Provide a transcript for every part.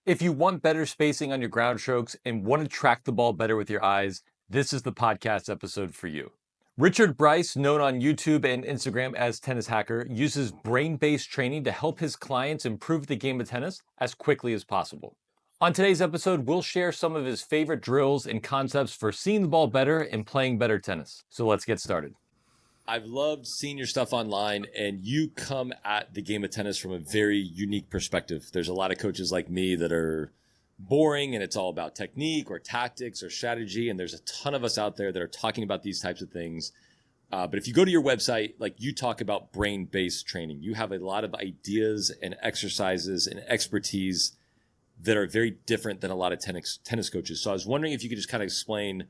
If you want better spacing on your ground strokes and want to track the ball better with your eyes, this is the podcast episode for you. Richard Brice, known on YouTube and Instagram as Tennis Hacker, uses brain-based training to help his clients improve the game of tennis as quickly as possible. On today's episode, we'll share some of his favorite drills and concepts for seeing the ball better and playing better tennis. So let's get started. I've loved seeing your stuff online, and you come at the game of tennis from a very unique perspective. There's a lot of coaches like me that are boring, and it's all about technique or tactics or strategy, and there's a ton of us out there that are talking about these types of things. But if you go to your website, like you talk about brain-based training, you have a lot of ideas and exercises and expertise that are very different than a lot of tennis coaches. So I was wondering if you could just kind of explain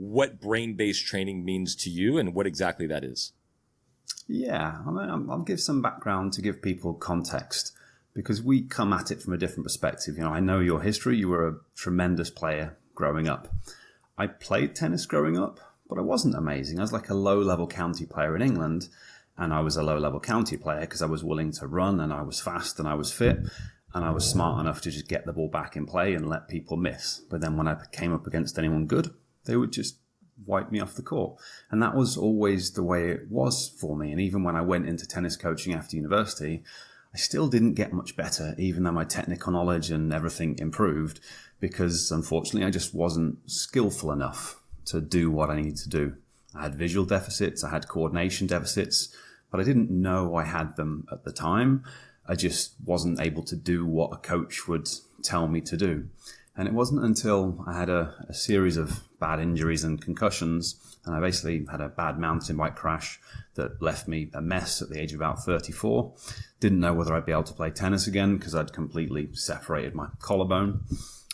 what brain-based training means to you and what exactly that is. Yeah, I'll give some background to give people context because we come at it from a different perspective. You know, I know your history. You were a tremendous player growing up. I played tennis growing up, but I wasn't amazing. I was like a low-level county player in England, and I was a low-level county player because I was willing to run and I was fast and I was fit and I was smart enough to just get the ball back in play and let people miss. But then when I came up against anyone good, they would just wipe me off the court. And that was always the way it was for me. And even when I went into tennis coaching after university, I still didn't get much better, even though my technical knowledge and everything improved, because unfortunately I just wasn't skillful enough to do what I needed to do. I had visual deficits, I had coordination deficits, but I didn't know I had them at the time. I just wasn't able to do what a coach would tell me to do. And it wasn't until I had a series of bad injuries and concussions, and I basically had a bad mountain bike crash that left me a mess at the age of about 34. Didn't know whether I'd be able to play tennis again because I'd completely separated my collarbone.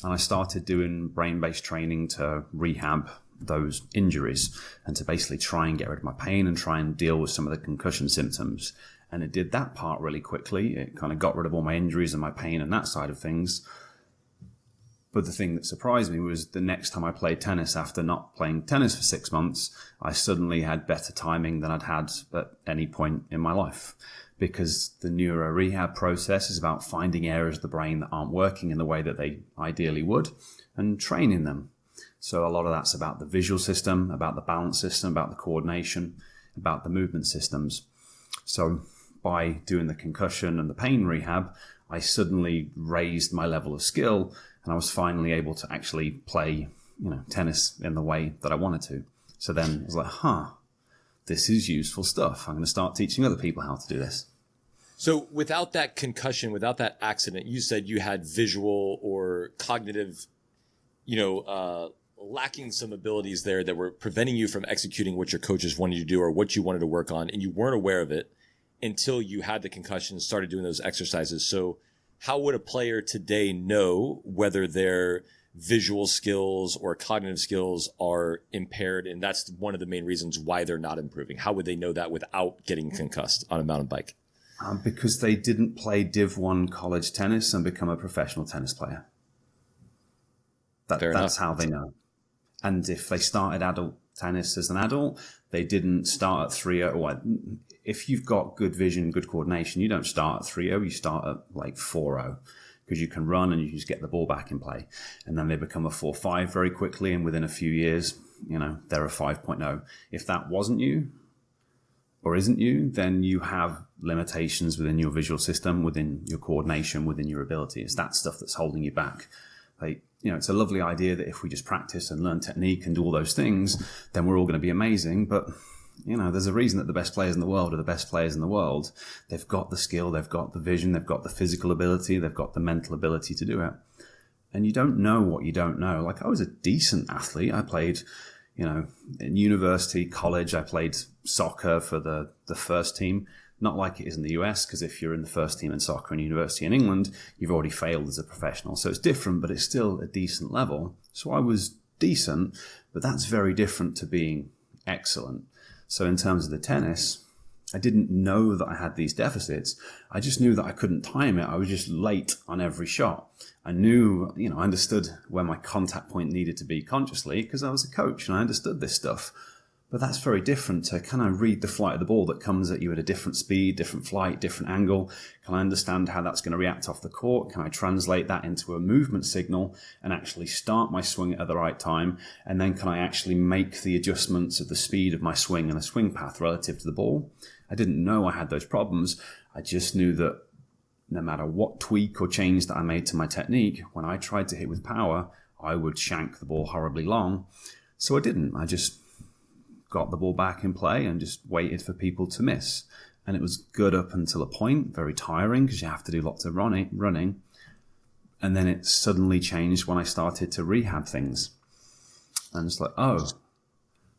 And I started doing brain-based training to rehab those injuries and to basically try and get rid of my pain and try and deal with some of the concussion symptoms. And it did that part really quickly. It kind of got rid of all my injuries and my pain and that side of things. But the thing that surprised me was the next time I played tennis after not playing tennis for 6 months, I suddenly had better timing than I'd had at any point in my life. Because the neuro rehab process is about finding areas of the brain that aren't working in the way that they ideally would and training them. So a lot of that's about the visual system, about the balance system, about the coordination, about the movement systems. So by doing the concussion and the pain rehab, I suddenly raised my level of skill and I was finally able to actually play, tennis in the way that I wanted to. So then I was like, this is useful stuff. I'm going to start teaching other people how to do this. So without that concussion, without that accident, you said you had visual or cognitive, lacking some abilities there that were preventing you from executing what your coaches wanted you to do or what you wanted to work on, and you weren't aware of it until you had the concussion and started doing those exercises. So how would a player today know whether their visual skills or cognitive skills are impaired? And that's one of the main reasons why they're not improving. How would they know that without getting concussed on a mountain bike? Because they didn't play Div 1 college tennis and become a professional tennis player. That's how they know. And if they started adult tennis as an adult, they didn't start at 3-0. If you've got good vision, good coordination, you don't start at 3-0, you start at like 4-0 because you can run and you just get the ball back in play. And then they become a 4-5 very quickly, and within a few years, they're a 5.0. If that wasn't you or isn't you, then you have limitations within your visual system, within your coordination, within your ability. It's that stuff that's holding you back. It's a lovely idea that if we just practice and learn technique and do all those things, then we're all going to be amazing. But, there's a reason that the best players in the world are the best players in the world. They've got the skill, they've got the vision, they've got the physical ability, they've got the mental ability to do it. And you don't know what you don't know. Like, I was a decent athlete. I played, in university, college, I played soccer for the first team. Not like it is in the US, because if you're in the first team in soccer in university in England, you've already failed as a professional. So it's different, but it's still a decent level. So I was decent, but that's very different to being excellent. So in terms of the tennis, I didn't know that I had these deficits. I just knew that I couldn't time it. I was just late on every shot. I knew, I understood where my contact point needed to be consciously because I was a coach and I understood this stuff. But that's very different to, can I read the flight of the ball that comes at you at a different speed, different flight, different angle? Can I understand how that's going to react off the court? Can I translate that into a movement signal and actually start my swing at the right time? And then can I actually make the adjustments of the speed of my swing and the swing path relative to the ball? I didn't know I had those problems. I just knew that no matter what tweak or change that I made to my technique, when I tried to hit with power, I would shank the ball horribly long. So I didn't. I just got the ball back in play and just waited for people to miss. And it was good up until a point, very tiring because you have to do lots of running. And then it suddenly changed when I started to rehab things. And it's like, oh,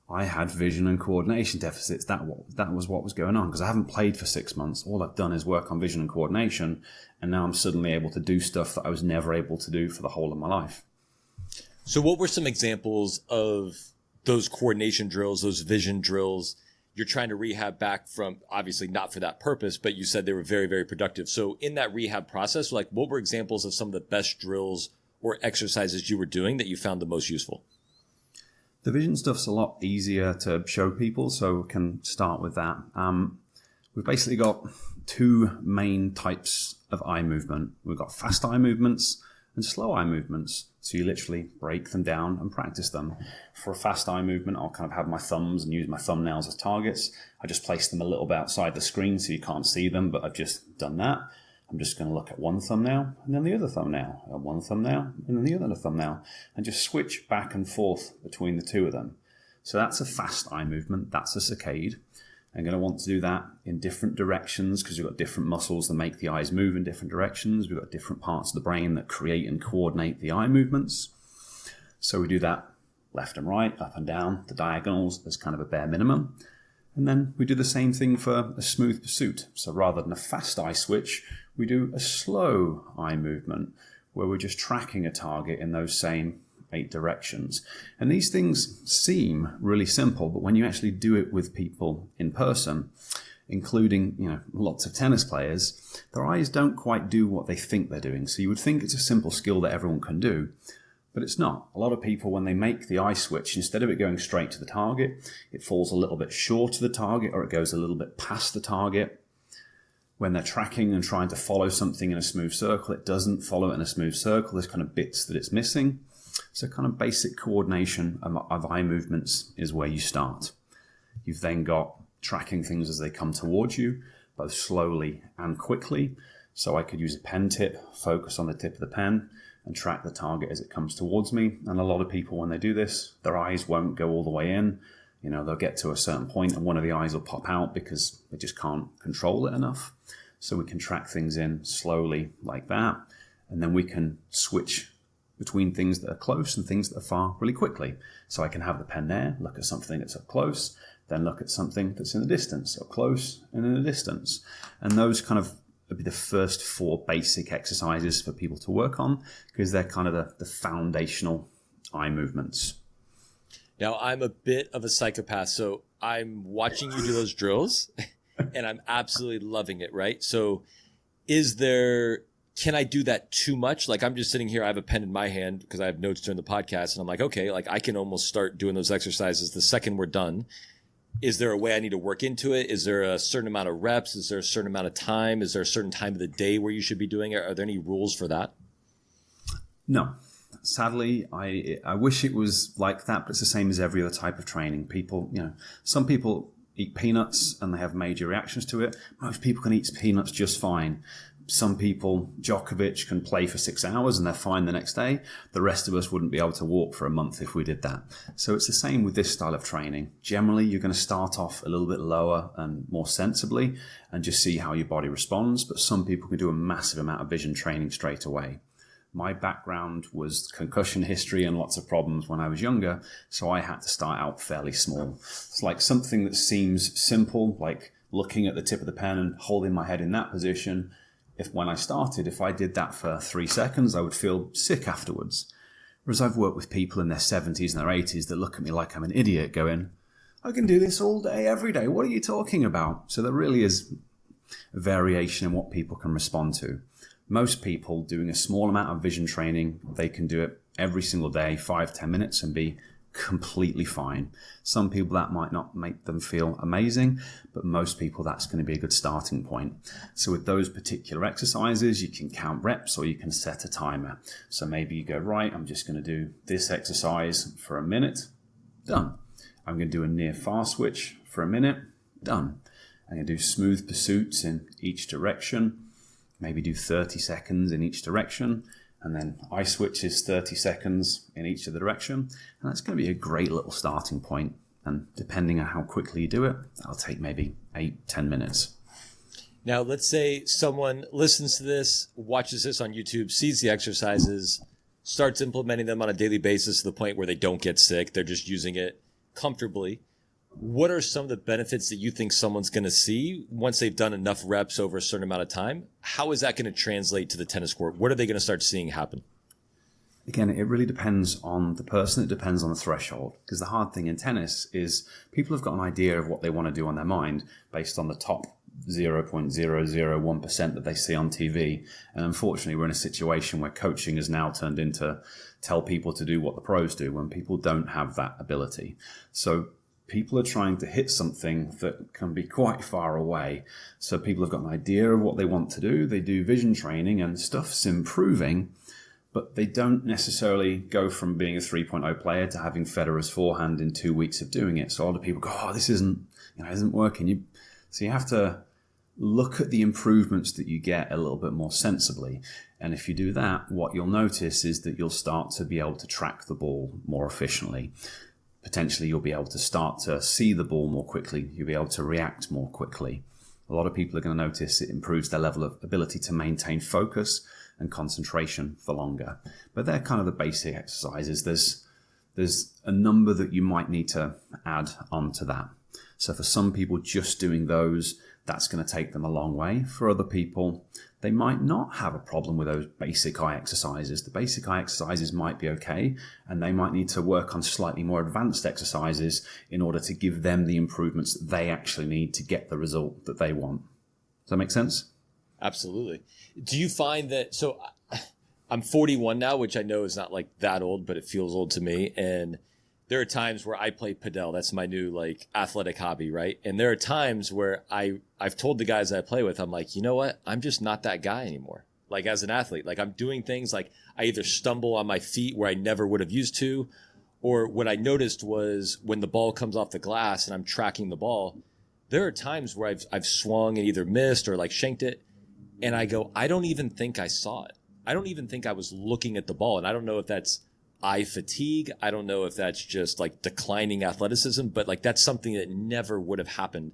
I had vision and coordination deficits. That was what was going on, because I haven't played for 6 months. All I've done is work on vision and coordination. And now I'm suddenly able to do stuff that I was never able to do for the whole of my life. So what were some examples of those coordination drills, those vision drills you're trying to rehab back from? Obviously not for that purpose, but you said they were very, very productive. So in that rehab process, like, what were examples of some of the best drills or exercises you were doing that you found the most useful? The vision stuff's a lot easier to show people, so we can start with that. We've basically got two main types of eye movement. We've got fast eye movements and slow eye movements. So you literally break them down and practice them. For a fast eye movement, I'll kind of have my thumbs and use my thumbnails as targets. I just place them a little bit outside the screen so you can't see them, but I've just done that. I'm just going to look at one thumbnail and then the other thumbnail, and one thumbnail and then the other thumbnail, and just switch back and forth between the two of them. So that's a fast eye movement. That's a saccade. I'm going to want to do that in different directions because we've got different muscles that make the eyes move in different directions. We've got different parts of the brain that create and coordinate the eye movements. So we do that left and right, up and down, the diagonals as kind of a bare minimum. And then we do the same thing for a smooth pursuit. So rather than a fast eye switch, we do a slow eye movement where we're just tracking a target in those same 8 directions. And these things seem really simple, but when you actually do it with people in person, including, lots of tennis players, their eyes don't quite do what they think they're doing. So you would think it's a simple skill that everyone can do, but it's not. A lot of people, when they make the eye switch, instead of it going straight to the target, it falls a little bit short of the target, or it goes a little bit past the target. When they're tracking and trying to follow something in a smooth circle, it doesn't follow it in a smooth circle. There's kind of bits that it's missing. So kind of basic coordination of eye movements is where you start. You've then got tracking things as they come towards you, both slowly and quickly. So I could use a pen tip, focus on the tip of the pen, and track the target as it comes towards me. And a lot of people, when they do this, their eyes won't go all the way in. They'll get to a certain point and one of the eyes will pop out because they just can't control it enough. So we can track things in slowly like that. And then we can switch between things that are close and things that are far really quickly. So I can have the pen there, look at something that's up close, then look at something that's in the distance, up close and in the distance. And those kind of would be the first 4 basic exercises for people to work on, because they're kind of the foundational eye movements. Now, I'm a bit of a psychopath, so I'm watching you do those drills and I'm absolutely loving it, right? So can I do that too much? Like, I'm just sitting here, I have a pen in my hand because I have notes during the podcast, and I'm like, okay, like I can almost start doing those exercises the second we're done. Is there a way I need to work into it? Is there a certain amount of reps? Is there a certain amount of time? Is there a certain time of the day where you should be doing it? Are there any rules for that? No. Sadly, I wish it was like that, but it's the same as every other type of training. People, some people eat peanuts and they have major reactions to it. Most people can eat peanuts just fine. Some people, Djokovic, can play for 6 hours and they're fine the next day. The rest of us wouldn't be able to walk for a month if we did that. So it's the same with this style of training. Generally, you're going to start off a little bit lower and more sensibly and just see how your body responds. But some people can do a massive amount of vision training straight away. My background was concussion history and lots of problems when I was younger, so I had to start out fairly small. It's like something that seems simple, like looking at the tip of the pen and holding my head in that position. When I started, if I did that for 3 seconds, I would feel sick afterwards. Whereas I've worked with people in their 70s and their 80s that look at me like I'm an idiot going, I can do this all day, every day. What are you talking about? So there really is a variation in what people can respond to. Most people doing a small amount of vision training, they can do it every single day, 5-10 minutes, and be completely fine. Some people that might not make them feel amazing, but most people that's going to be a good starting point. So with those particular exercises, you can count reps or you can set a timer. So maybe you go, right, I'm just going to do this exercise for a minute, done. I'm going to do a near far switch for a minute, done. I'm going to do smooth pursuits in each direction, maybe do 30 seconds in each direction, and then eye switches 30 seconds in each of the direction. And that's going to be a great little starting point. And depending on how quickly you do it, that'll take maybe 8-10 minutes. Now, let's say someone listens to this, watches this on YouTube, sees the exercises, starts implementing them on a daily basis to the point where they don't get sick. They're just using it comfortably. What are some of the benefits that you think someone's going to see once they've done enough reps over a certain amount of time? How is that going to translate to the tennis court? What are they going to start seeing happen? Again, it really depends on the person. It depends on the threshold. Because the hard thing in tennis is people have got an idea of what they want to do on their mind based on the top 0.001% that they see on TV. And unfortunately, we're in a situation where coaching has now turned into tell people to do what the pros do when people don't have that ability. So people are trying to hit something that can be quite far away. So people have got an idea of what they want to do. They do vision training and stuff's improving, but they don't necessarily go from being a 3.0 player to having Federer's forehand in 2 weeks of doing it. So a lot of people go, oh, this isn't working. So you have to look at the improvements that you get a little bit more sensibly. And if you do that, what you'll notice is that you'll start to be able to track the ball more efficiently. Potentially, you'll be able to start to see the ball more quickly. You'll be able to react more quickly. A lot of people are going to notice it improves their level of ability to maintain focus and concentration for longer. But they're kind of the basic exercises. There's a number that you might need to add onto that. So for some people, just doing those, that's going to take them a long way. For other people, they might not have a problem with those basic eye exercises. The basic eye exercises might be okay, and they might need to work on slightly more advanced exercises in order to give them the improvements that they actually need to get the result that they want. Does that make sense? Absolutely. Do you find that, so I'm 41 now, which I know is not like that old, but it feels old to me. And there are times where I play padel. That's my new like athletic hobby, right? And there are times where I've told the guys I play with, I'm like, you know what? I'm just not that guy anymore. Like as an athlete, like I'm doing things like I either stumble on my feet where I never would have used to, or what I noticed was when the ball comes off the glass and I'm tracking the ball, there are times where I've swung and either missed or like shanked it. And I go, I don't even think I saw it. I don't even think I was looking at the ball. And I don't know if that's eye fatigue. I don't know if that's just like declining athleticism, but like that's something that never would have happened.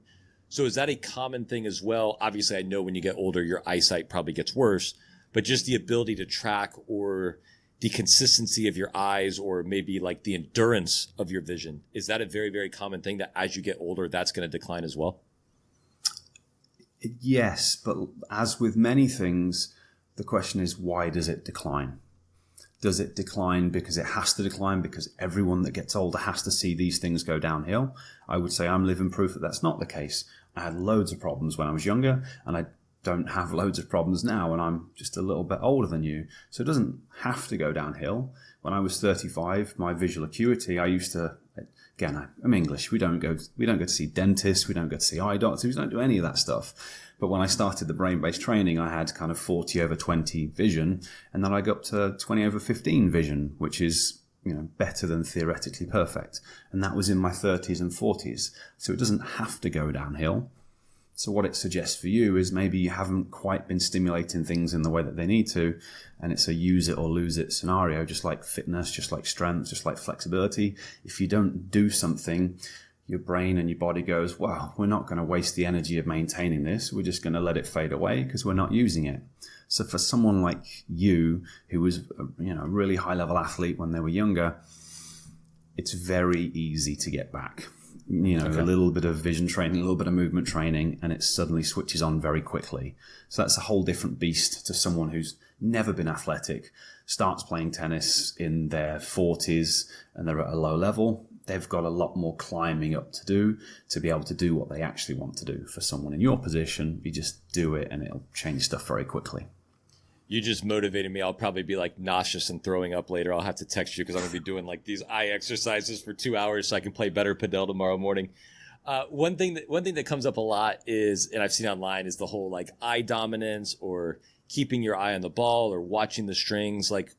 So is that a common thing as well? Obviously, I know when you get older, your eyesight probably gets worse, but just the ability to track or the consistency of your eyes or maybe like the endurance of your vision. Is that a very, very common thing that as you get older, that's going to decline as well? Yes, but as with many things, the question is, why does it decline? Does it decline because it has to decline because everyone that gets older has to see these things go downhill? I would say I'm living proof that that's not the case. I had loads of problems when I was younger, and I don't have loads of problems now, and I'm just a little bit older than you. So it doesn't have to go downhill. When I was 35, my visual acuity, I used to, again, I'm English. We don't go to see dentists. We don't go to see eye doctors. We don't do any of that stuff. But when I started the brain-based training, I had kind of 40/20 vision, and then I got up to 20/15 vision, which is, better than theoretically perfect. And that was in my 30s and 40s. So it doesn't have to go downhill. So what it suggests for you is maybe you haven't quite been stimulating things in the way that they need to, and it's a use it or lose it scenario, just like fitness, just like strength, just like flexibility. If you don't do something, your brain and your body goes, well, we're not going to waste the energy of maintaining this. We're just going to let it fade away because we're not using it. So for someone like you, who was a really high-level athlete when they were younger, it's very easy to get back. Okay. A little bit of vision training, a little bit of movement training, and it suddenly switches on very quickly. So that's a whole different beast to someone who's never been athletic, starts playing tennis in their 40s, and they're at a low level. They've got a lot more climbing up to do to be able to do what they actually want to do. For someone in your position, you just do it and it'll change stuff very quickly. You just motivated me. I'll probably be like nauseous and throwing up later. I'll have to text you because I'm going to be doing like these eye exercises for 2 hours so I can play better padel tomorrow morning. One thing that comes up a lot is, and I've seen online, is the whole like eye dominance or keeping your eye on the ball or watching the strings. Like,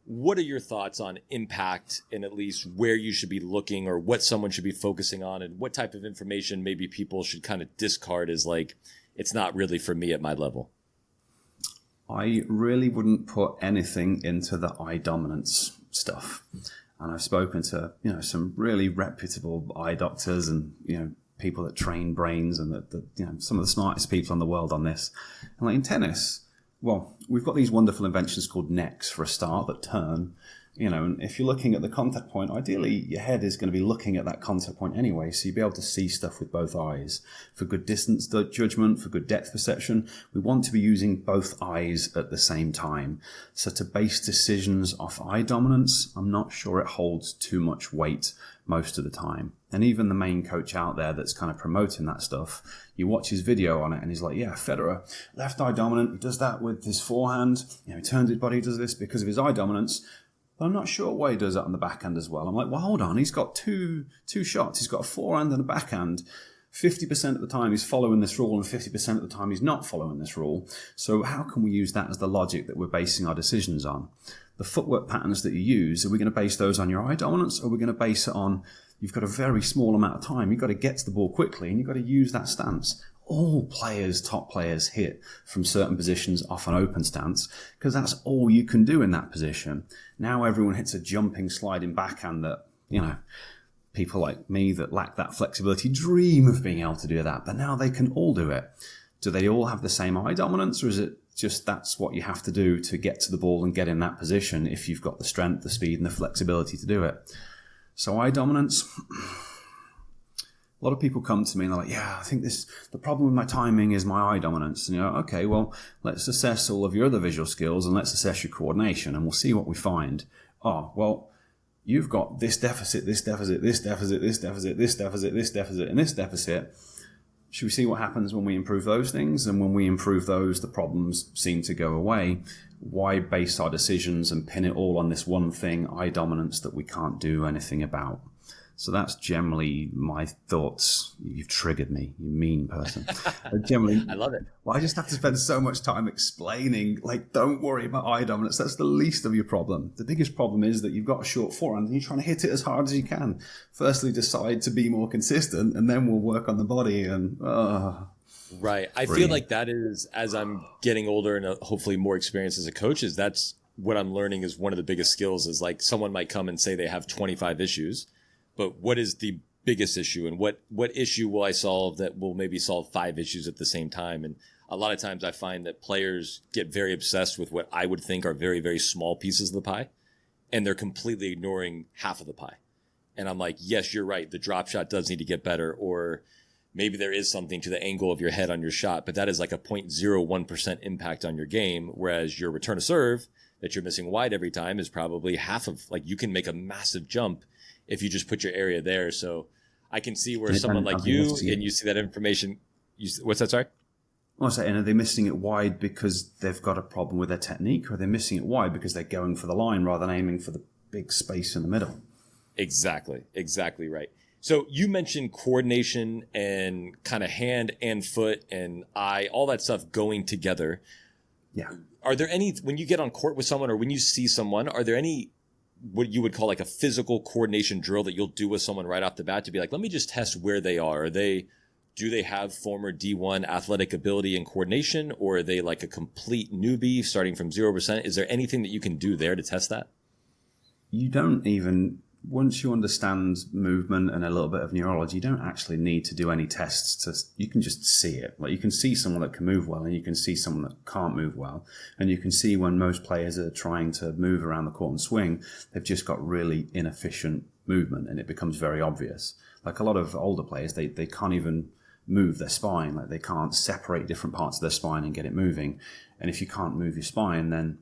what are your thoughts on impact and at least where you should be looking or what someone should be focusing on and what type of information maybe people should kind of discard as like, it's not really for me at my level? I really wouldn't put anything into the eye dominance stuff. And I've spoken to, some really reputable eye doctors and, people that train brains and that some of the smartest people in the world on this. And like in tennis, well, we've got these wonderful inventions called necks for a start that turn, and if you're looking at the contact point, ideally your head is going to be looking at that contact point anyway, so you'll be able to see stuff with both eyes. For good distance judgment, for good depth perception, we want to be using both eyes at the same time. So to base decisions off eye dominance, I'm not sure it holds too much weight most of the time. And even the main coach out there that's kind of promoting that stuff, you watch his video on it and he's like, yeah, Federer, left eye dominant, he does that with his forehand, he turns his body, he does this because of his eye dominance. But I'm not sure why he does that on the backhand as well. I'm like, well, hold on, he's got two shots. He's got a forehand and a backhand. 50% of the time he's following this rule and 50% of the time he's not following this rule. So how can we use that as the logic that we're basing our decisions on? The footwork patterns that you use, are we going to base those on your eye dominance, or are we going to base it on you've got a very small amount of time, you've got to get to the ball quickly and you've got to use that stance? All players, top players, hit from certain positions off an open stance because that's all you can do in that position. Now everyone hits a jumping, sliding backhand that, people like me that lack that flexibility dream of being able to do that, but now they can all do it. Do they all have the same eye dominance, or is it just that's what you have to do to get to the ball and get in that position if you've got the strength, the speed, and the flexibility to do it? So eye dominance... A lot of people come to me and they're like, yeah, I think the problem with my timing is my eye dominance. And you're like, okay, well, let's assess all of your other visual skills and let's assess your coordination and we'll see what we find. Oh, well, you've got this deficit, this deficit, this deficit, this deficit, this deficit, this deficit, and this deficit. Should we see what happens when we improve those things? And when we improve those, the problems seem to go away. Why base our decisions and pin it all on this one thing, eye dominance, that we can't do anything about? So that's generally my thoughts. You've triggered me, you mean person. Generally, I love it. Well, I just have to spend so much time explaining, like, don't worry about eye dominance. That's the least of your problem. The biggest problem is that you've got a short forehand and you're trying to hit it as hard as you can. Firstly, decide to be more consistent and then we'll work on the body. And right. I feel like that is, as I'm getting older and hopefully more experienced as a coach, is that's what I'm learning is one of the biggest skills is like someone might come and say they have 25 issues. But what is the biggest issue and what issue will I solve that will maybe solve 5 issues at the same time? And a lot of times I find that players get very obsessed with what I would think are very, very small pieces of the pie, and they're completely ignoring half of the pie. And I'm like, yes, you're right. The drop shot does need to get better, or maybe there is something to the angle of your head on your shot, but that is like a 0.01% impact on your game. Whereas your return to serve that you're missing wide every time is probably half of, like, you can make a massive jump if you just put your area there. So I can see where someone like you, and you see that information, what's that, sorry? I was saying, are they missing it wide because they've got a problem with their technique, or are they missing it wide because they're going for the line rather than aiming for the big space in the middle? Exactly right. So you mentioned coordination and kind of hand and foot and eye, all that stuff going together. Yeah. Are there any, when you get on court with someone or when you see someone, are there any what you would call like a physical coordination drill that you'll do with someone right off the bat to be like, let me just test where they are? Do they have former D1 athletic ability and coordination, or are they like a complete newbie starting from 0%? Is there anything that you can do there to test that? You don't even, once you understand movement and a little bit of neurology, you don't actually need to do any tests. You can just see it. Like, you can see someone that can move well and you can see someone that can't move well. And you can see when most players are trying to move around the court and swing, they've just got really inefficient movement and it becomes very obvious. Like a lot of older players, they can't even move their spine. Like, they can't separate different parts of their spine and get it moving. And if you can't move your spine, then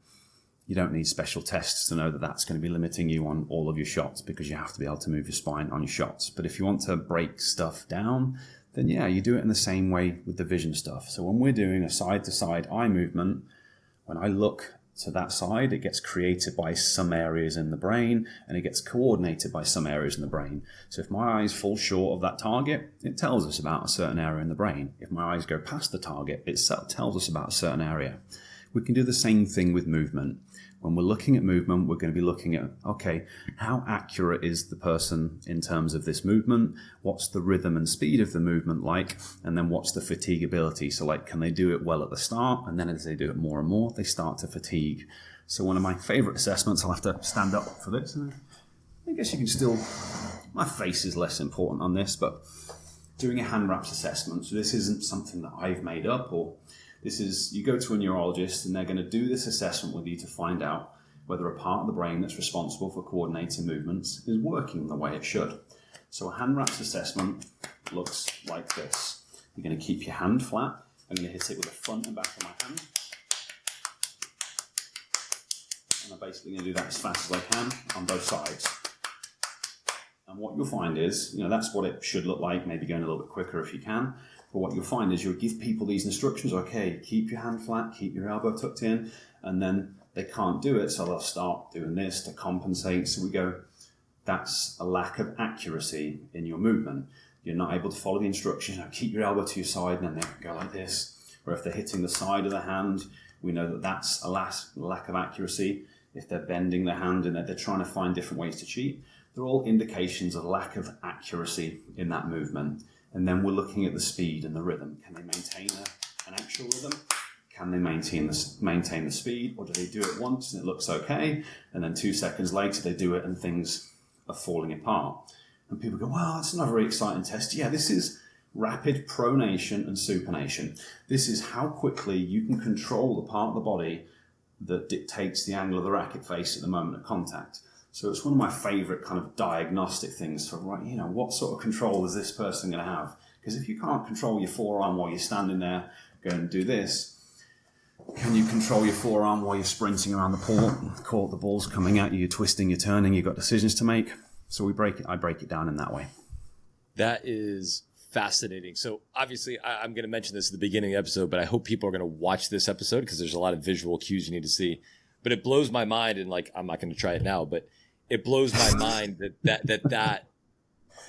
you don't need special tests to know that that's going to be limiting you on all of your shots, because you have to be able to move your spine on your shots. But if you want to break stuff down, then yeah, you do it in the same way with the vision stuff. So when we're doing a side-to-side eye movement, when I look to that side. It gets created by some areas in the brain, and it gets coordinated by some areas in the brain. So if my eyes fall short of that target, it tells us about a certain area in the brain. If my eyes go past the target, it tells us about a certain area. We can do the same thing with movement. When we're looking at movement, we're going to be looking at, okay, how accurate is the person in terms of this movement? What's the rhythm and speed of the movement like? And then what's the fatigability? So like, can they do it well at the start? And then as they do it more and more, they start to fatigue. So one of my favorite assessments, I'll have to stand up for this. I guess you can still, my face is less important on this, but doing a hand wraps assessment. So this isn't something that I've made up, or this is, you go to a neurologist and they're going to do this assessment with you to find out whether a part of the brain that's responsible for coordinating movements is working the way it should. So a hand wraps assessment looks like this. You're going to keep your hand flat. I'm going to hit it with the front and back of my hand. And I'm basically going to do that as fast as I can on both sides. And what you'll find is, that's what it should look like, maybe going a little bit quicker if you can. But what you'll find is you'll give people these instructions, okay, keep your hand flat, keep your elbow tucked in, and then they can't do it, so they'll start doing this to compensate. So we go, that's a lack of accuracy in your movement. You're not able to follow the instructions, keep your elbow to your side, and then they go like this. Or if they're hitting the side of the hand, we know that that's a lack of accuracy. If they're bending their hand and they're trying to find different ways to cheat, they're all indications of lack of accuracy in that movement. And then we're looking at the speed and the rhythm. Can they maintain an actual rhythm? Can they maintain the speed? Or do they do it once and it looks okay, and then 2 seconds later they do it and things are falling apart? And people go, well, that's not a very exciting test. Yeah, this is rapid pronation and supination. This is how quickly you can control the part of the body that dictates the angle of the racket face at the moment of contact. So it's one of my favorite kind of diagnostic things for, right, what sort of control is this person going to have? Because if you can't control your forearm while you're standing there going to do this, can you control your forearm while you're sprinting around the court, the ball's coming at you, you're twisting, you're turning, you've got decisions to make? So I break it down in that way. That is fascinating. So obviously I'm going to mention this at the beginning of the episode, but I hope people are going to watch this episode because there's a lot of visual cues you need to see. But it blows my mind, and I'm not going to try it now, but it blows my mind that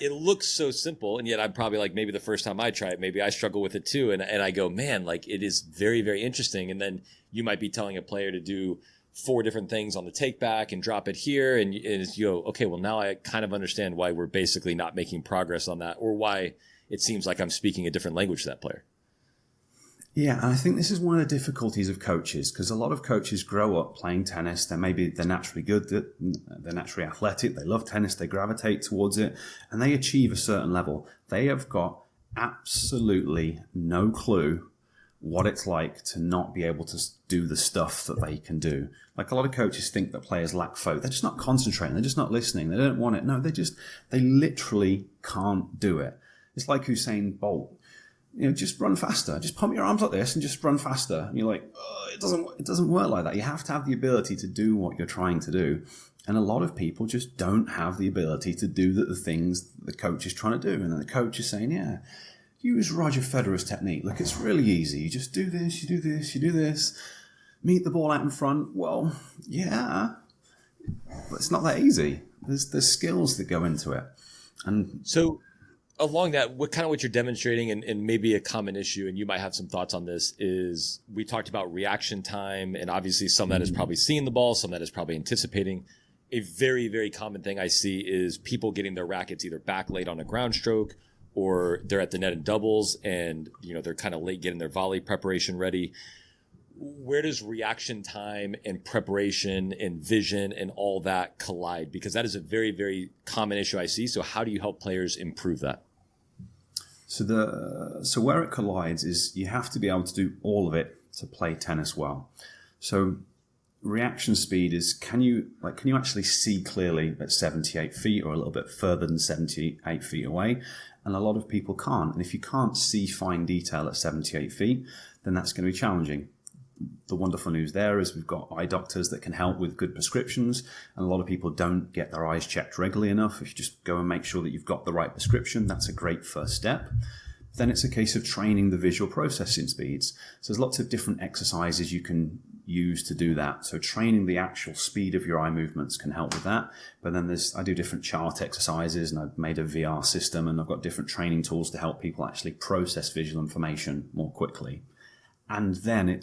it looks so simple, and yet I'm probably maybe the first time I try it, maybe I struggle with it too, and I go, man, it is very, very interesting. And then you might be telling a player to do 4 different things on the take back and drop it here, and it's, okay, well now I kind of understand why we're basically not making progress on that, or why it seems like I'm speaking a different language to that player. Yeah, and I think this is one of the difficulties of coaches, because a lot of coaches grow up playing tennis. They're naturally good, they're naturally athletic, they love tennis, they gravitate towards it, and they achieve a certain level. They have got absolutely no clue what it's like to not be able to do the stuff that they can do. A lot of coaches think that players lack focus. They're just not concentrating, they're just not listening, they don't want it. No, they literally can't do it. It's like Usain Bolt. Just run faster. Just pump your arms like this and just run faster. And you're like, oh, it doesn't work like that. You have to have the ability to do what you're trying to do. And a lot of people just don't have the ability to do the things the coach is trying to do. And then the coach is saying, yeah, use Roger Federer's technique. Look, it's really easy. You just do this, you do this, you do this. Meet the ball out in front. Well, yeah, but it's not that easy. There's skills that go into it. And so along that, what you're demonstrating, and maybe a common issue, and you might have some thoughts on this, is we talked about reaction time, and obviously some that is probably seeing the ball, some that is probably anticipating. A very, very common thing I see is people getting their rackets either back late on a ground stroke, or they're at the net in doubles, and they're kind of late getting their volley preparation ready. Where does reaction time and preparation and vision and all that collide? Because that is a very, very common issue I see. So how do you help players improve that? So where it collides is you have to be able to do all of it to play tennis well. So reaction speed is, can you actually see clearly at 78 feet or a little bit further than 78 feet away? And a lot of people can't. And if you can't see fine detail at 78 feet, then that's going to be challenging. The wonderful news there is we've got eye doctors that can help with good prescriptions, and a lot of people don't get their eyes checked regularly enough. If you just go and make sure that you've got the right prescription, that's a great first step. Then it's a case of training the visual processing speeds. So there's lots of different exercises you can use to do that. So training the actual speed of your eye movements can help with that. But then I do different chart exercises, and I've made a VR system, and I've got different training tools to help people actually process visual information more quickly. And then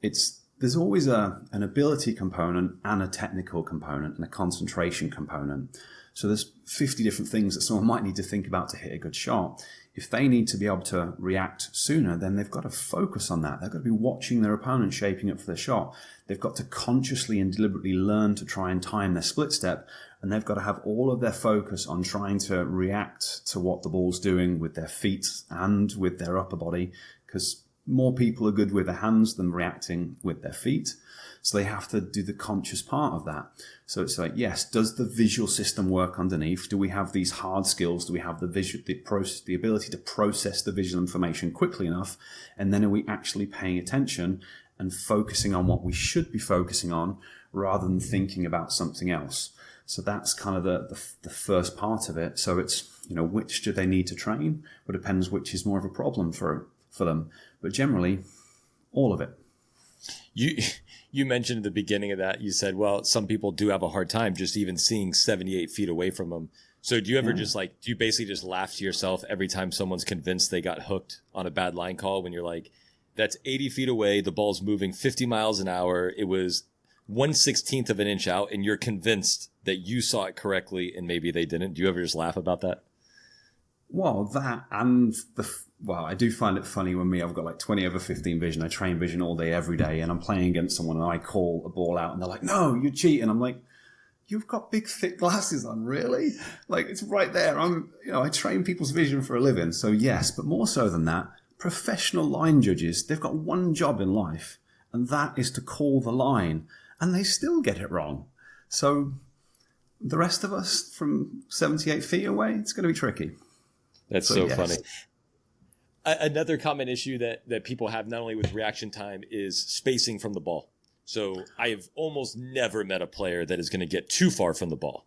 there's always an ability component and a technical component and a concentration component. So there's 50 different things that someone might need to think about to hit a good shot. If they need to be able to react sooner, then they've got to focus on that. They've got to be watching their opponent shaping up for their shot. They've got to consciously and deliberately learn to try and time their split step. And they've got to have all of their focus on trying to react to what the ball's doing with their feet and with their upper body, because more people are good with their hands than reacting with their feet. So they have to do the conscious part of that. So it's like, yes, does the visual system work underneath? Do we have these hard skills? Do we have the ability to process the visual information quickly enough? And then are we actually paying attention and focusing on what we should be focusing on rather than thinking about something else? So that's kind of the first part of it. So it's, which do they need to train? Well, it depends which is more of a problem for them. But generally, all of it. You mentioned at the beginning of that, you said, well, some people do have a hard time just even seeing 78 feet away from them. So do you ever do you basically just laugh to yourself every time someone's convinced they got hooked on a bad line call, when you're like, that's 80 feet away, the ball's moving 50 miles an hour, it was 1/16 of an inch out, and you're convinced that you saw it correctly and maybe they didn't? Do you ever just laugh about that? Well, that and I do find it funny when I've got like 20 over 15 vision. I train vision all day, every day, and I'm playing against someone and I call a ball out and they're like, no, you're cheating. I'm like, you've got big, thick glasses on, really? Like, it's right there. I train people's vision for a living. So yes, but more so than that, professional line judges, they've got one job in life, and that is to call the line, and they still get it wrong. So the rest of us from 78 feet away, it's going to be tricky. That's so funny. Another common issue that people have, not only with reaction time, is spacing from the ball. So I have almost never met a player that is going to get too far from the ball.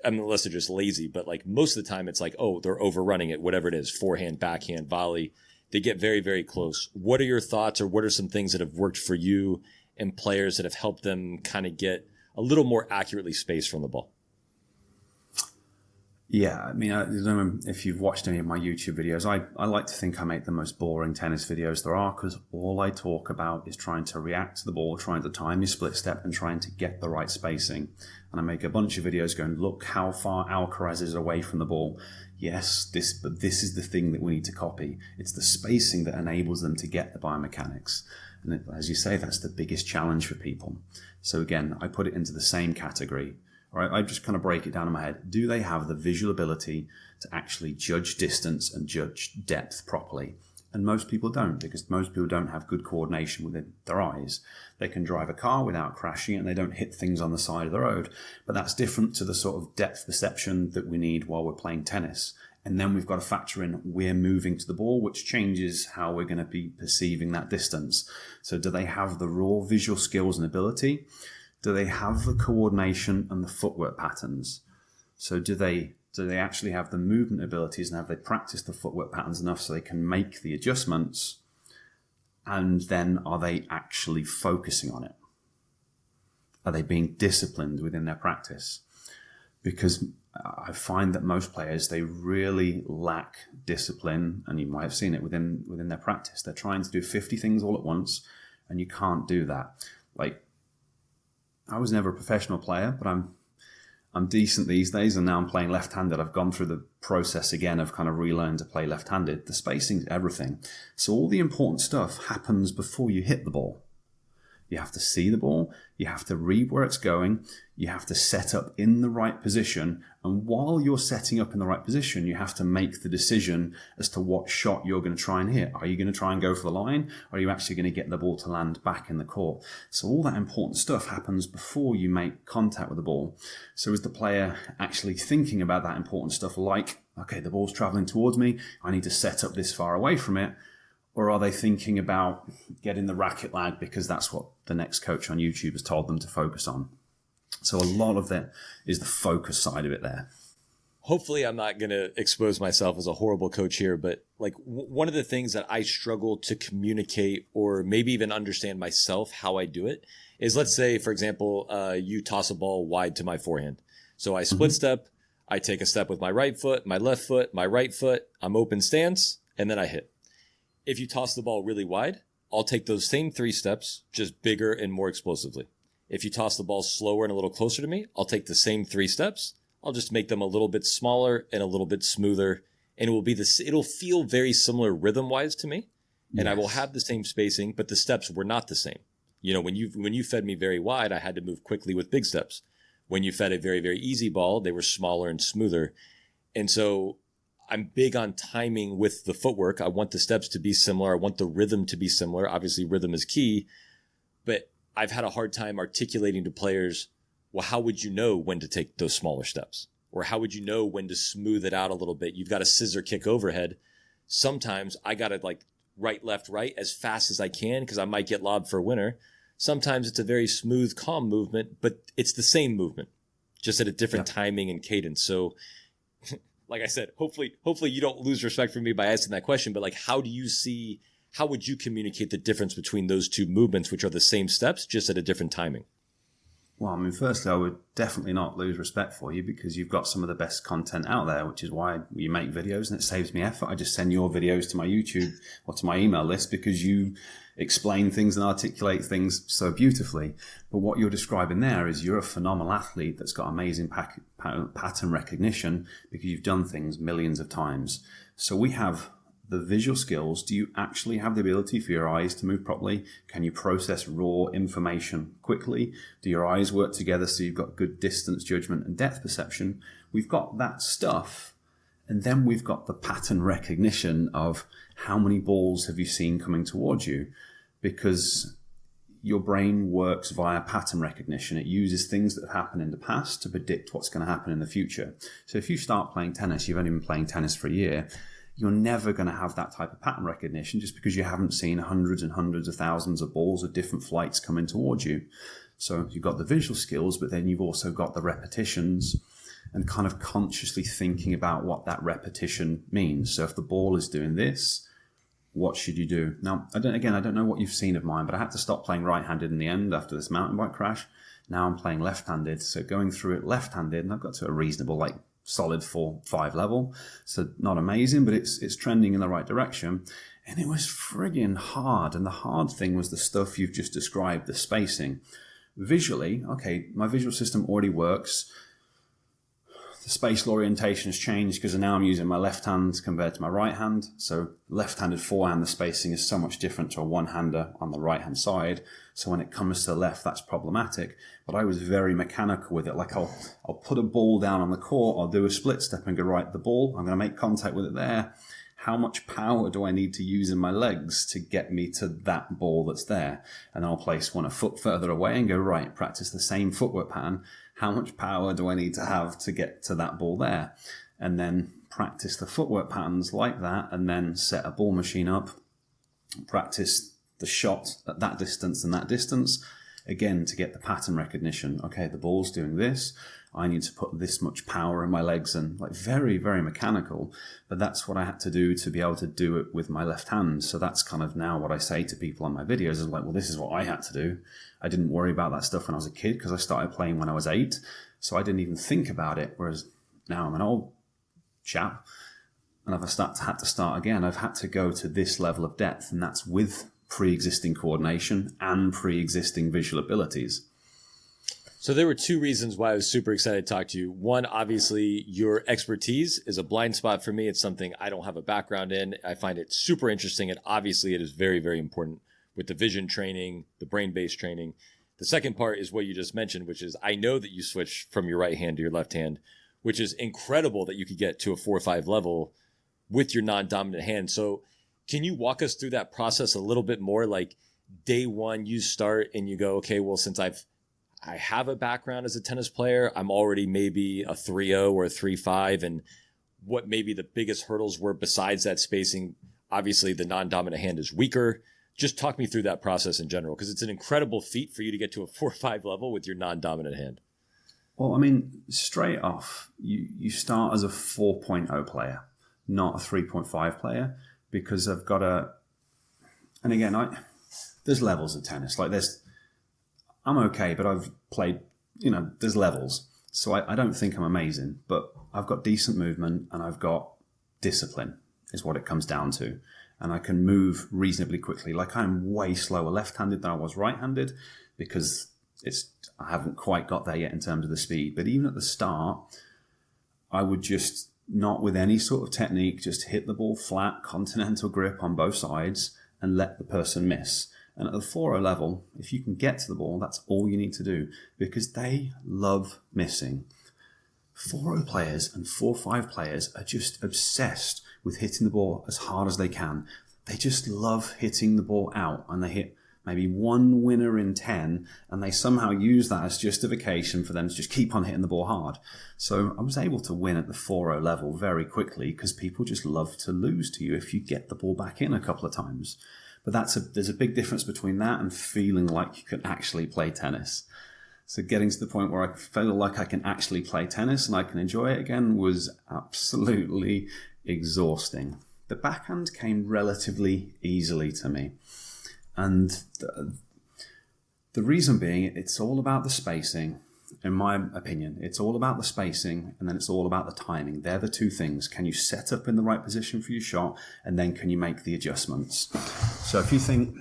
Unless they're just lazy, but most of the time it's like, oh, they're overrunning it, whatever it is, forehand, backhand, volley. They get very, very close. What are your thoughts, or what are some things that have worked for you and players that have helped them kind of get a little more accurately spaced from the ball? Yeah, I don't know if you've watched any of my YouTube videos. I like to think I make the most boring tennis videos there are, because all I talk about is trying to react to the ball, trying to time your split step, and trying to get the right spacing. And I make a bunch of videos going, look how far Alcaraz is away from the ball. Yes, but this is the thing that we need to copy. It's the spacing that enables them to get the biomechanics. And as you say, that's the biggest challenge for people. So again, I put it into the same category. Right, I just kind of break it down in my head. Do they have the visual ability to actually judge distance and judge depth properly? And most people don't, because most people don't have good coordination within their eyes. They can drive a car without crashing it, and they don't hit things on the side of the road. But that's different to the sort of depth perception that we need while we're playing tennis. And then we've got to factor in we're moving to the ball, which changes how we're going to be perceiving that distance. So do they have the raw visual skills and ability? Do they have the coordination and the footwork patterns? So do they actually have the movement abilities, and have they practiced the footwork patterns enough so they can make the adjustments? And then are they actually focusing on it? Are they being disciplined within their practice? Because I find that most players, they really lack discipline, and you might have seen it within their practice. They're trying to do 50 things all at once, and you can't do that. I was never a professional player, but I'm decent these days, and now I'm playing left-handed. I've gone through the process again of kind of relearning to play left-handed. The spacing's everything. So all the important stuff happens before you hit the ball. You have to see the ball, you have to read where it's going, you have to set up in the right position, and while you're setting up in the right position, you have to make the decision as to what shot you're going to try and hit. Are you going to try and go for the line, or are you actually going to get the ball to land back in the court? So all that important stuff happens before you make contact with the ball. So is the player actually thinking about that important stuff, like, okay, the ball's traveling towards me, I need to set up this far away from it? Or are they thinking about getting the racket lag because that's what the next coach on YouTube has told them to focus on? So a lot of that is the focus side of it there. hopefully I'm not going to expose myself as a horrible coach here, but like one of the things that I struggle to communicate or maybe even understand myself how I do it is, let's say, for example, you toss a ball wide to my forehand. So I split step, I take a step with my right foot, my left foot, my right foot, I'm open stance, and then I hit. If you toss the ball really wide, I'll take those same 3 steps, just bigger and more explosively. If you toss the ball slower and a little closer to me, I'll take the same 3 steps. I'll just make them a little bit smaller and a little bit smoother. And it'll feel very similar rhythm wise to me. And I will have the same spacing, but the steps were not the same. You know, when you fed me very wide, I had to move quickly with big steps. When you fed a very, very easy ball, they were smaller and smoother. And so I'm big on timing with the footwork. I want the steps to be similar. I want the rhythm to be similar. Obviously, rhythm is key. But I've had a hard time articulating to players, well, how would you know when to take those smaller steps? Or how would you know when to smooth it out a little bit? You've got a scissor kick overhead. Sometimes I got to like right, left, right as fast as I can because I might get lobbed for a winner. Sometimes it's a very smooth, calm movement, but it's the same movement, just at a different timing and cadence. So like I said, hopefully you don't lose respect for me by asking that question, but like, how would you communicate the difference between those two movements, which are the same steps, just at a different timing? Well, I mean, firstly, I would definitely not lose respect for you because you've got some of the best content out there, which is why you make videos and it saves me effort. I just send your videos to my YouTube or to my email list because you explain things and articulate things so beautifully. But what you're describing there is you're a phenomenal athlete that's got amazing pattern recognition because you've done things millions of times. So we have the visual skills. Do you actually have the ability for your eyes to move properly? Can you process raw information quickly? Do your eyes work together so you've got good distance judgment and depth perception? We've got that stuff. And then we've got the pattern recognition of how many balls have you seen coming towards you? Because your brain works via pattern recognition. It uses things that have happened in the past to predict what's going to happen in the future. So if you start playing tennis, you've only been playing tennis for a year, you're never going to have that type of pattern recognition just because you haven't seen hundreds and hundreds of thousands of balls of different flights coming towards you. So you've got the visual skills, but then you've also got the repetitions and kind of consciously thinking about what that repetition means. So if the ball is doing this, what should you do? Now, I don't know what you've seen of mine, but I had to stop playing right-handed in the end after this mountain bike crash. Now I'm playing left-handed. So going through it left-handed, and I've got to a reasonable, solid 4-5 level. So not amazing, but it's trending in the right direction. And it was friggin' hard. And the hard thing was the stuff you've just described, the spacing. Visually, okay, my visual system already works. The spatial orientation has changed because now I'm using my left hand compared to my right hand. So left-handed forehand, the spacing is so much different to a one-hander on the right-hand side. So when it comes to the left, that's problematic. But I was very mechanical with it. Like I'll put a ball down on the court, I'll do a split step and go right the ball. I'm going to make contact with it there. How much power do I need to use in my legs to get me to that ball that's there? And then I'll place one a foot further away and go right, practice the same footwork pattern. How much power do I need to have to get to that ball there? And then practice the footwork patterns like that and then set a ball machine up, practice the shot at that distance and that distance, again, to get the pattern recognition. Okay, the ball's doing this. I need to put this much power in my legs and very, very mechanical. But that's what I had to do to be able to do it with my left hand. So that's kind of now what I say to people on my videos is well, this is what I had to do. I didn't worry about that stuff when I was a kid because I started playing when I was 8. So I didn't even think about it. Whereas now I'm an old chap and I've had to start again. I've had to go to this level of depth, and that's with pre-existing coordination and pre-existing visual abilities. So there were 2 reasons why I was super excited to talk to you. One, obviously, your expertise is a blind spot for me. It's something I don't have a background in. I find it super interesting, and obviously it is very, very important with the vision training, the brain-based training. The second part is what you just mentioned, which is I know that you switched from your right hand to your left hand, which is incredible that you could get to a 4 or 5 level with your non-dominant hand. So can you walk us through that process a little bit more? Like day one, you start and you go, okay, well, since I have a background as a tennis player, I'm already maybe a 3-0 or a 3-5. And what maybe the biggest hurdles were besides that spacing? Obviously, the non-dominant hand is weaker. Just talk me through that process in general, because it's an incredible feat for you to get to a 4 or 5 level with your non-dominant hand. Well, I mean, straight off, you start as a 4.0 player, not a 3.5 player, because I've got and again, there's levels of tennis. Like I'm okay, but I've played, there's levels. So I don't think I'm amazing, but I've got decent movement and I've got discipline is what it comes down to. And I can move reasonably quickly. Like I'm way slower left-handed than I was right-handed because I haven't quite got there yet in terms of the speed. But even at the start, I would just, not with any sort of technique, just hit the ball flat, continental grip on both sides and let the person miss. And at the 4-0 level, if you can get to the ball, that's all you need to do because they love missing. 4-0 players and 4-5 players are just obsessed with hitting the ball as hard as they can. They just love hitting the ball out, and they hit maybe one winner in 10, and they somehow use that as justification for them to just keep on hitting the ball hard. So I was able to win at the 4-0 level very quickly because people just love to lose to you if you get the ball back in a couple of times. But there's a big difference between that and feeling like you can actually play tennis. So getting to the point where I feel like I can actually play tennis and I can enjoy it again was absolutely exhausting. The backhand came relatively easily to me. And the reason being, it's all about the spacing. In my opinion, it's all about the spacing and then it's all about the timing. They're the two things. Can you set up in the right position for your shot? And then can you make the adjustments? So if you think,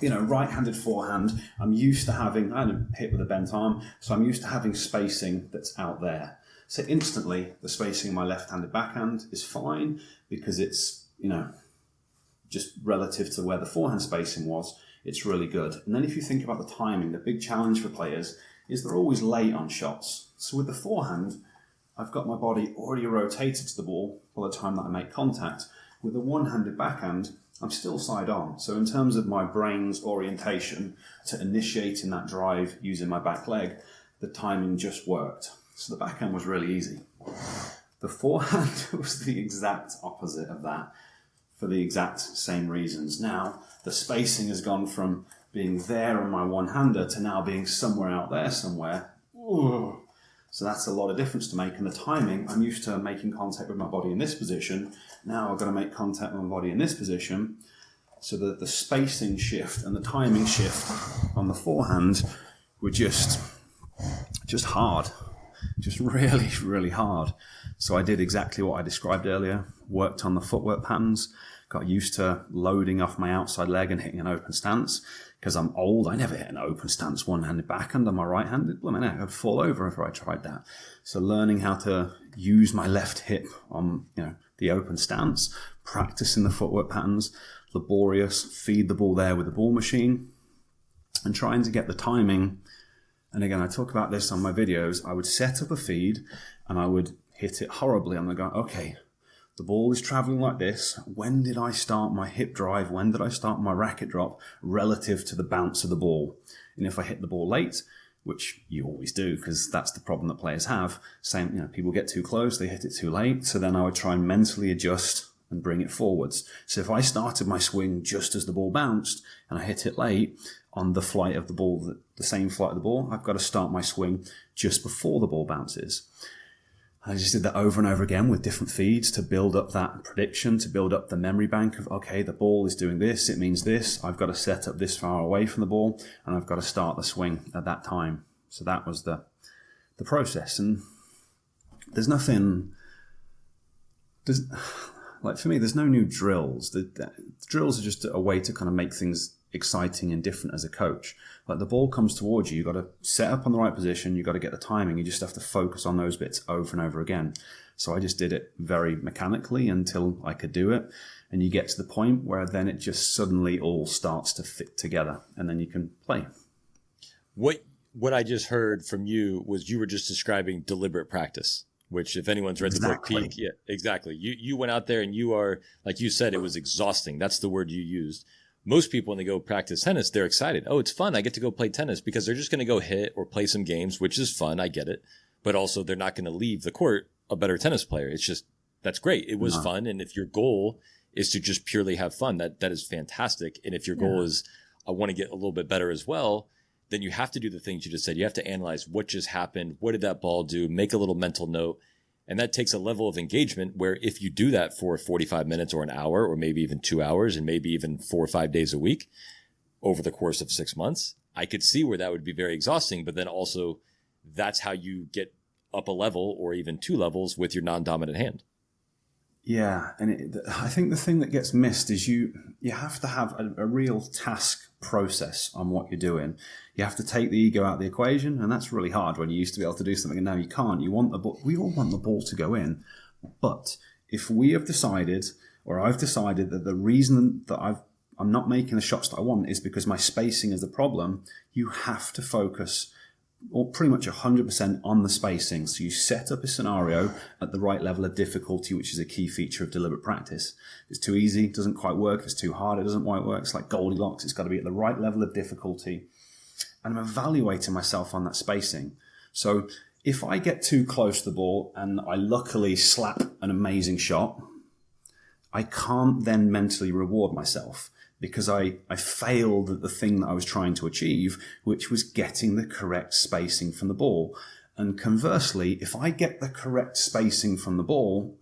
right-handed forehand, I'm used to having, I don't hit with a bent arm, so I'm used to having spacing that's out there. So instantly, the spacing in my left-handed backhand is fine because it's, just relative to where the forehand spacing was, it's really good. And then if you think about the timing, the big challenge for players is they're always late on shots. So with the forehand, I've got my body already rotated to the ball by the time that I make contact. With a one-handed backhand, I'm still side on. So in terms of my brain's orientation to initiating that drive using my back leg, the timing just worked. So the backhand was really easy. The forehand was the exact opposite of that for the exact same reasons. Now, the spacing has gone from being there on my one-hander to now being somewhere out there somewhere. Ooh. So that's a lot of difference to make. And the timing, I'm used to making contact with my body in this position. Now I've got to make contact with my body in this position. So that the spacing shift and the timing shift on the forehand were just hard. Just really, really hard. So I did exactly what I described earlier. Worked on the footwork patterns. Got used to loading off my outside leg and hitting an open stance. Because I'm old, I never hit an open stance one-handed backhand on my right-handed. Well, I'd fall over if I tried that. So learning how to use my left hip on the open stance, practicing the footwork patterns, laborious, feed the ball there with the ball machine, and trying to get the timing. And again, I talk about this on my videos. I would set up a feed and I would hit it horribly. I'm going, okay, the ball is traveling like this. When did I start my hip drive? When did I start my racket drop relative to the bounce of the ball? And if I hit the ball late, which you always do because that's the problem that players have, saying, people get too close, they hit it too late. So then I would try and mentally adjust and bring it forwards. So if I started my swing just as the ball bounced and I hit it late on the flight of the ball, the same flight of the ball, I've got to start my swing just before the ball bounces. I just did that over and over again with different feeds to build up that prediction, to build up the memory bank of, okay, the ball is doing this, it means this, I've got to set up this far away from the ball, and I've got to start the swing at that time. So that was the process. And there's nothing, for me, there's no new drills. The drills are just a way to kind of make things exciting and different as a coach. Like the ball comes towards you, you've got to set up on the right position, you've got to get the timing, you just have to focus on those bits over and over again. So I just did it very mechanically until I could do it. And you get to the point where then it just suddenly all starts to fit together and then you can play. What I just heard from you was you were just describing deliberate practice, which if anyone's read the book Peak, yeah, exactly. You went out there and you are, like you said, it was exhausting. That's the word you used. Most people, when they go practice tennis, they're excited. Oh, it's fun. I get to go play tennis because they're just going to go hit or play some games, which is fun. I get it. But also they're not going to leave the court a better tennis player. It's just, that's great. It was fun. And if your goal is to just purely have fun, that is fantastic. And if your goal is, I want to get a little bit better as well, then you have to do the things you just said. You have to analyze what just happened. What did that ball do? Make a little mental note. And that takes a level of engagement where if you do that for 45 minutes or an hour, or maybe even 2 hours, and maybe even 4 or 5 days a week over the course of 6 months, I could see where that would be very exhausting. But then also that's how you get up a level or even 2 levels with your non-dominant hand. Yeah, and I think the thing that gets missed is you have to have a real task process on what you're doing. You have to take the ego out of the equation, and that's really hard when you used to be able to do something and now you can't. You want the ball. We all want the ball to go in, but if we have decided, or I've decided, that the reason that I'm not making the shots that I want is because my spacing is the problem, you have to focus or pretty much 100% on the spacing. So you set up a scenario at the right level of difficulty, which is a key feature of deliberate practice. If it's too easy, it doesn't quite work. If it's too hard, it doesn't quite work. It's like Goldilocks. It's got to be at the right level of difficulty. And I'm evaluating myself on that spacing. So if I get too close to the ball and I luckily slap an amazing shot, I can't then mentally reward myself, because I failed at the thing that I was trying to achieve, which was getting the correct spacing from the ball. And conversely, if I get the correct spacing from the ball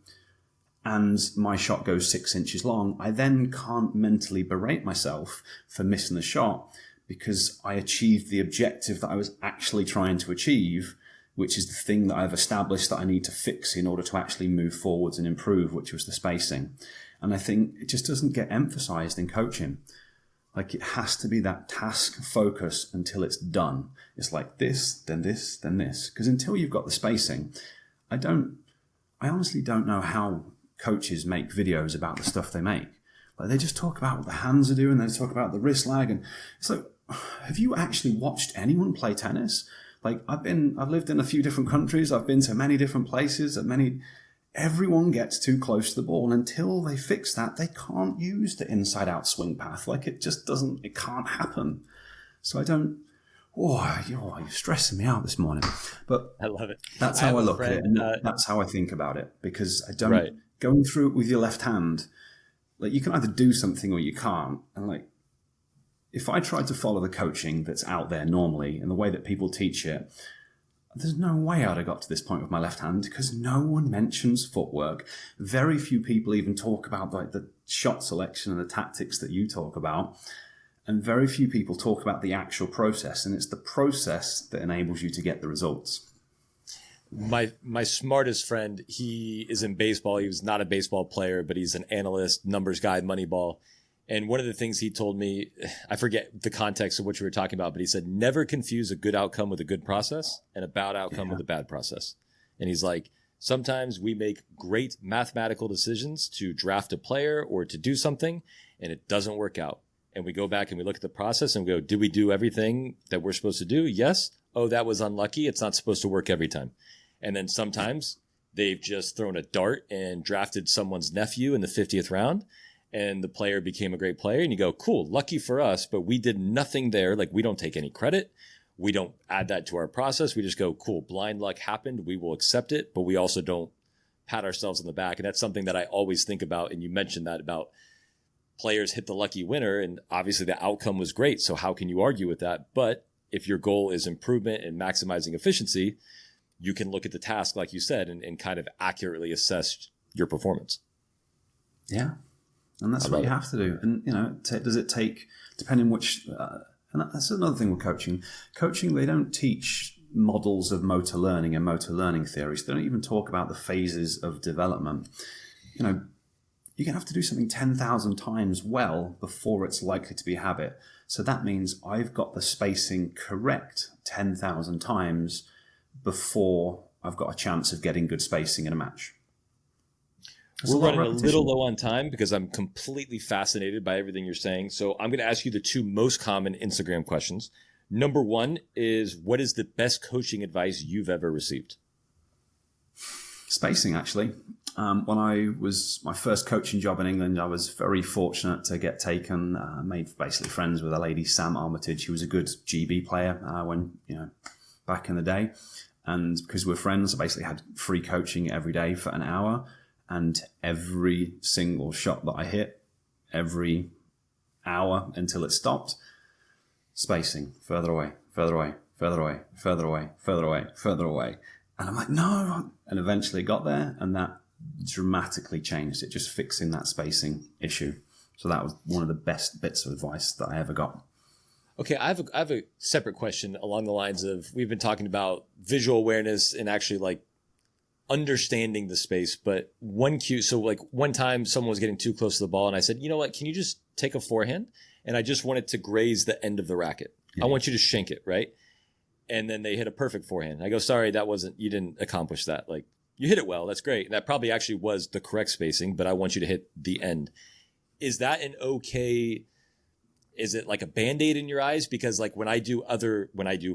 and my shot goes 6 inches long, I then can't mentally berate myself for missing the shot, because I achieved the objective that I was actually trying to achieve, which is the thing that I've established that I need to fix in order to actually move forwards and improve, which was the spacing. And I think it just doesn't get emphasized in coaching. Like, it has to be that task focus until it's done. It's like this, then this, then this. Because until you've got the spacing, I honestly don't know how coaches make videos about the stuff they make. Like, they just talk about what the hands are doing, they talk about the wrist lag, and it's like, have you actually watched anyone play tennis? Like, I've lived in a few different countries, I've been to many different places, everyone gets too close to the ball, and until they fix that, they can't use the inside-out swing path. Like, it can't happen. So you're stressing me out this morning. But I love it. That's how I look at it, and that's how I think about it, because going through it with your left hand, like, you can either do something or you can't. And like, if I tried to follow the coaching that's out there normally and the way that people teach it, there's no way I'd have got to this point with my left hand, because no one mentions footwork. Very few people even talk about like the shot selection and the tactics that you talk about. And very few people talk about the actual process. And it's the process that enables you to get the results. My smartest friend, he is in baseball. He was not a baseball player, but he's an analyst, numbers guy, Moneyball. And one of the things he told me, I forget the context of what you were talking about, but he said, never confuse a good outcome with a good process and a bad outcome with a bad process. And he's like, sometimes we make great mathematical decisions to draft a player or to do something, and it doesn't work out. And we go back and we look at the process and we go, did we do everything that we're supposed to do? Yes. Oh, that was unlucky. It's not supposed to work every time. And then sometimes they've just thrown a dart and drafted someone's nephew in the 50th round. And the player became a great player, and you go, cool, lucky for us, but we did nothing there. Like, we don't take any credit. We don't add that to our process. We just go, cool, blind luck happened. We will accept it, but we also don't pat ourselves on the back. And that's something that I always think about. And you mentioned that about players hit the lucky winner, and obviously the outcome was great. So how can you argue with that? But if your goal is improvement and maximizing efficiency, you can look at the task, like you said, and kind of accurately assess your performance. Yeah. And that's what you have to do. And, does it take, depending which, and that's another thing with coaching. Coaching, they don't teach models of motor learning and motor learning theories. They don't even talk about the phases of development. You're going to have to do something 10,000 times well before it's likely to be a habit. So that means I've got the spacing correct 10,000 times before I've got a chance of getting good spacing in a match. We're running a little low on time because I'm completely fascinated by everything you're saying. So I'm going to ask you the 2 most common Instagram questions. Number 1 is, what is the best coaching advice you've ever received? Spacing, actually. When I was my first coaching job in England, I was very fortunate to get taken, made basically friends with a lady, Sam Armitage, who was a good GB player back in the day. And because we're friends, I basically had free coaching every day for an hour. And every single shot that I hit, every hour until it stopped, spacing, further away, further away, further away, further away, further away, further away. And I'm like, no. And eventually it got there, and that dramatically changed it, just fixing that spacing issue. So that was one of the best bits of advice that I ever got. Okay, I have a separate question along the lines of, we've been talking about visual awareness and actually like understanding the space, but one cue. So like one time someone was getting too close to the ball and I said, you know what, can you just take a forehand? And I just wanted to graze the end of the racket. Yeah. I want you to shank it, right? And then they hit a perfect forehand. I go, sorry, you didn't accomplish that. Like, you hit it well. That's great. And that probably actually was the correct spacing, but I want you to hit the end. Is that an okay, is it like a Band-Aid in your eyes? Because like when I do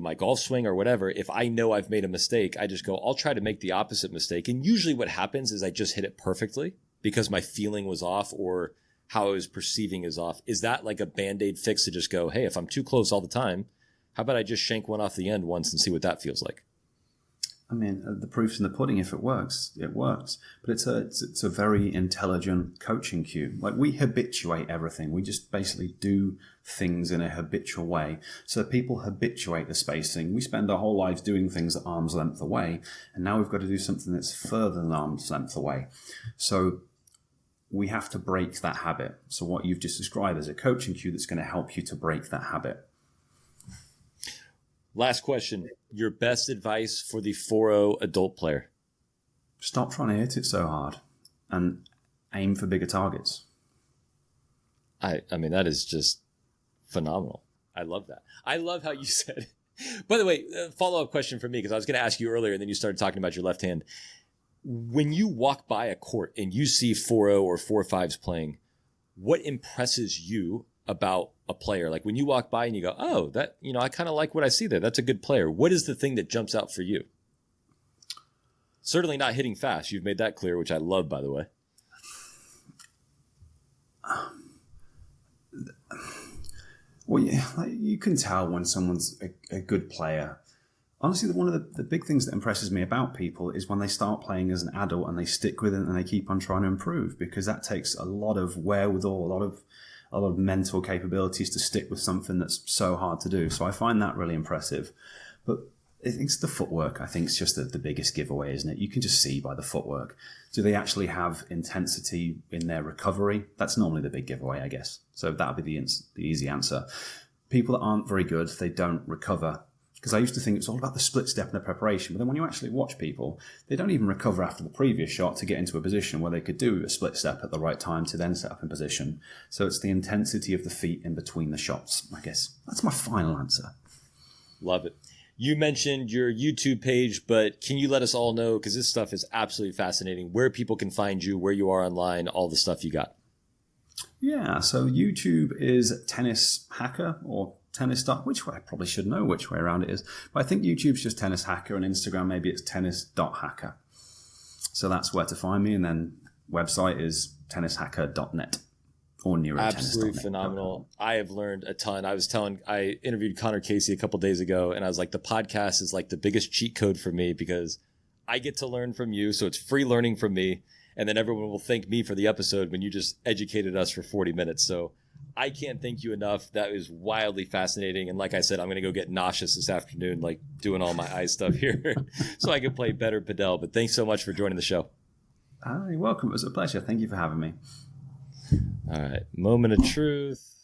my golf swing or whatever, if I know I've made a mistake, I just go, I'll try to make the opposite mistake. And usually what happens is I just hit it perfectly because my feeling was off or how I was perceiving is off. Is that like a Band-Aid fix to just go, hey, if I'm too close all the time, how about I just shank one off the end once and see what that feels like? I mean, the proof's in the pudding. If it works, it works. But it's a very intelligent coaching cue. Like, we habituate everything. We just basically do things in a habitual way. So people habituate the spacing. We spend our whole lives doing things at arm's length away, and now we've got to do something that's further than arm's length away. So we have to break that habit. So what you've just described is a coaching cue that's going to help you to break that habit. Last question. Your best advice for the 4-0 adult player? Stop trying to hit it so hard and aim for bigger targets. I mean, that is just phenomenal. I love that. I love how you said it. By the way, follow-up question for me, because I was going to ask you earlier and then you started talking about your left hand. When you walk by a court and you see 4-0 or 4-5s playing, what impresses you about a player? Like when you walk by and you go, oh, that, I kind of like what I see there. That's a good player. What is the thing that jumps out for you? Certainly not hitting fast. You've made that clear, which I love, by the way. Well, yeah, like you can tell when someone's a good player. Honestly, one of the big things that impresses me about people is when they start playing as an adult and they stick with it and they keep on trying to improve, because that takes a lot of wherewithal, a lot of mental capabilities to stick with something that's so hard to do. So I find that really impressive. But I think it's the footwork. I think it's just the biggest giveaway, isn't it? You can just see by the footwork. Do they actually have intensity in their recovery? That's normally the big giveaway, I guess. So that would be the easy answer. People that aren't very good, they don't recover. Because I used to think it's all about the split step and the preparation. But then when you actually watch people, they don't even recover after the previous shot to get into a position where they could do a split step at the right time to then set up in position. So it's the intensity of the feet in between the shots, I guess. That's my final answer. Love it. You mentioned your YouTube page, but can you let us all know, because this stuff is absolutely fascinating, where people can find you, where you are online, all the stuff you got? Yeah, so YouTube is Tennis Hacker or Tennis which way? I probably should know which way around it is. But I think YouTube's just Tennis Hacker, and Instagram maybe it's tennis.hacker. So that's where to find me. And then website is tennishacker.net or neurotennis.net. Absolutely phenomenal. I have learned a ton. I interviewed Connor Casey a couple days ago, and I was like, the podcast is like the biggest cheat code for me because I get to learn from you. So it's free learning from me. And then everyone will thank me for the episode when you just educated us for 40 minutes. So I can't thank you enough. That was wildly fascinating. And like I said, I'm going to go get nauseous this afternoon, like doing all my eye stuff here so I can play better padel. But thanks so much for joining the show. You're welcome. It was a pleasure. Thank you for having me. All right. Moment of truth.